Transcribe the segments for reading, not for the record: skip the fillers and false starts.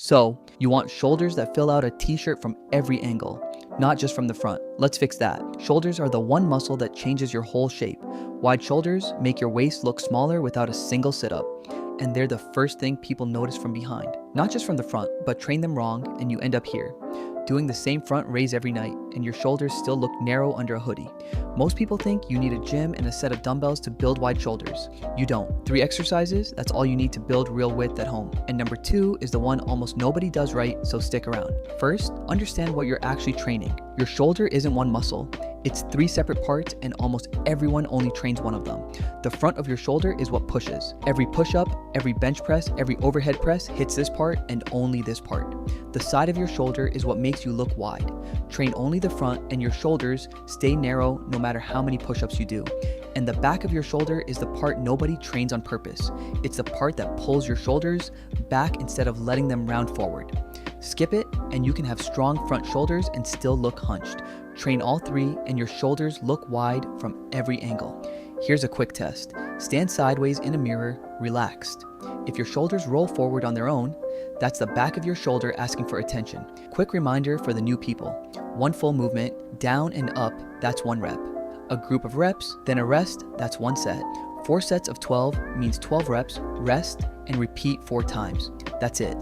So, you want shoulders that fill out a t-shirt from every angle, not just from the front. Let's fix that. Shoulders are the one muscle that changes your whole shape. Wide shoulders make your waist look smaller without a single sit-up, and they're the first thing people notice from behind. Not just from the front, but train them wrong and you end up here, doing the same front raise every night, and your shoulders still look narrow under a hoodie. Most people think you need a gym and a set of dumbbells to build wide shoulders. You don't. 3 exercises, that's all you need to build real width at home. And number 2 is the one almost nobody does right, so stick around. First, understand what you're actually training. Your shoulder isn't one muscle. It's 3 separate parts, and almost everyone only trains one of them. The front of your shoulder is what pushes. Every push-up, every bench press, every overhead press hits this part and only this part. The side of your shoulder is what makes you look wide. Train only the front and your shoulders stay narrow no matter how many push-ups you do. And the back of your shoulder is the part nobody trains on purpose. It's the part that pulls your shoulders back instead of letting them round forward. Skip it and you can have strong front shoulders and still look hunched. Train all 3 and your shoulders look wide from every angle. Here's a quick test. Stand sideways in a mirror, relaxed. If your shoulders roll forward on their own, that's the back of your shoulder asking for attention. Quick reminder for the new people. 1 full movement, down and up, that's 1 rep. A group of reps, then a rest, that's 1 set. 4 sets of 12 means 12 reps, rest, and repeat 4 times. That's it.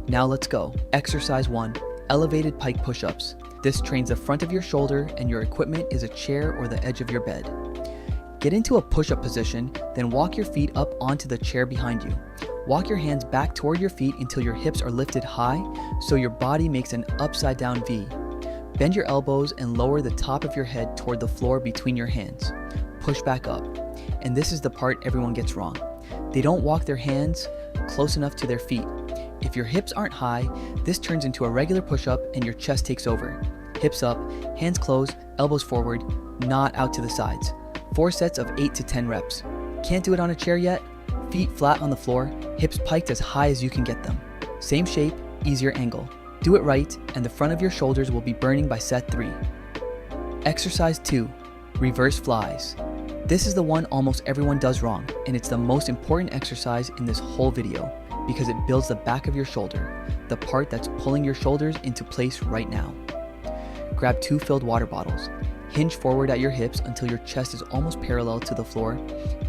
Now let's go. Exercise 1, elevated pike push-ups. This trains the front of your shoulder and your equipment is a chair or the edge of your bed. Get into a push-up position, then walk your feet up onto the chair behind you. Walk your hands back toward your feet until your hips are lifted high, so your body makes an upside down V. Bend your elbows and lower the top of your head toward the floor between your hands. Push back up. And this is the part everyone gets wrong. They don't walk their hands close enough to their feet. If your hips aren't high, this turns into a regular push-up and your chest takes over. Hips up, hands closed, elbows forward, not out to the sides. 4 sets of 8 to 10 reps. Can't do it on a chair yet? Feet flat on the floor, hips piked as high as you can get them. Same shape, easier angle. Do it right, and the front of your shoulders will be burning by set 3. Exercise 2, reverse flies. This is the one almost everyone does wrong, and it's the most important exercise in this whole video because it builds the back of your shoulder, the part that's pulling your shoulders into place right now. Grab 2 filled water bottles. Hinge forward at your hips until your chest is almost parallel to the floor,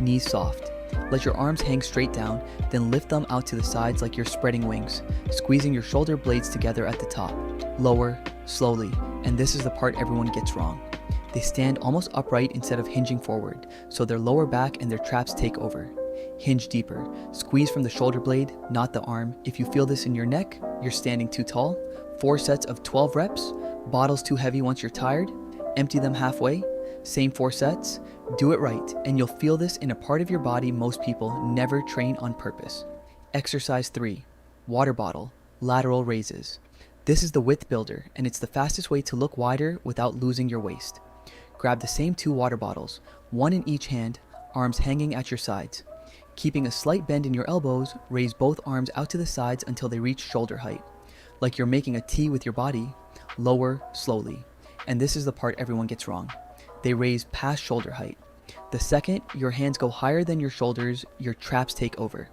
knees soft. Let your arms hang straight down, then lift them out to the sides like you're spreading wings, squeezing your shoulder blades together at the top. Lower, slowly, and this is the part everyone gets wrong. They stand almost upright instead of hinging forward, so their lower back and their traps take over. Hinge deeper. Squeeze from the shoulder blade, not the arm. If you feel this in your neck, you're standing too tall. 4 sets of 12 reps. Bottles too heavy once you're tired. Empty them halfway. Same 4 sets. Do it right, and you'll feel this in a part of your body most people never train on purpose. Exercise 3. Water bottle. Lateral raises. This is the width builder, and it's the fastest way to look wider without losing your waist. Grab the same 2 water bottles, 1 in each hand, arms hanging at your sides. Keeping a slight bend in your elbows, raise both arms out to the sides until they reach shoulder height. Like you're making a T with your body, lower slowly. And this is the part everyone gets wrong. They raise past shoulder height. The second your hands go higher than your shoulders, your traps take over.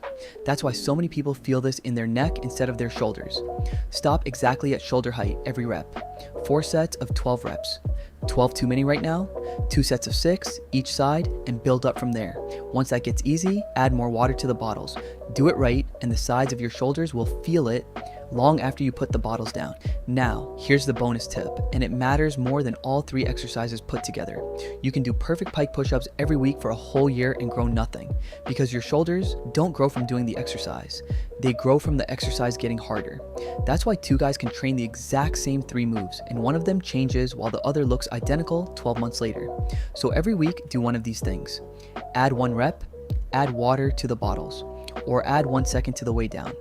That's why so many people feel this in their neck instead of their shoulders. Stop exactly at shoulder height every rep. 4 sets of 12 reps. 12 too many right now? 2 sets of 6 each side and build up from there. Once that gets easy, add more water to the bottles. Do it right and the sides of your shoulders will feel it long after you put the bottles down. Now, here's the bonus tip, and it matters more than all 3 exercises put together. You can do perfect pike push-ups every week for a whole year and grow nothing, because your shoulders don't grow from doing the exercise. They grow from the exercise getting harder. That's why 2 guys can train the exact same 3 moves, and one of them changes while the other looks identical 12 months later. So every week, do one of these things. Add 1 rep, add water to the bottles, or add 1 second to the way down.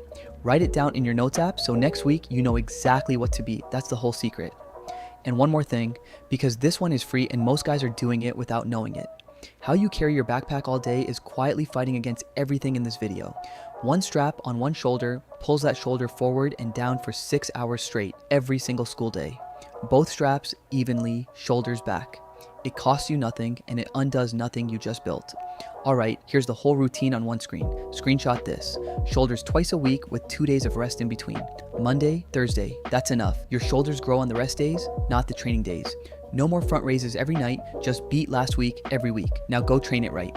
Write it down in your notes app so next week you know exactly what to beat. That's the whole secret. And one more thing, because this one is free and most guys are doing it without knowing it. How you carry your backpack all day is quietly fighting against everything in this video. 1 strap on 1 shoulder pulls that shoulder forward and down for 6 hours straight every single school day. Both straps evenly, shoulders back. It costs you nothing and it undoes nothing you just built. Alright, here's the whole routine on one screen. Screenshot this. Shoulders twice a week with 2 days of rest in between. Monday, Thursday, that's enough. Your shoulders grow on the rest days, not the training days. No more front raises every night, just beat last week every week. Now go train it right.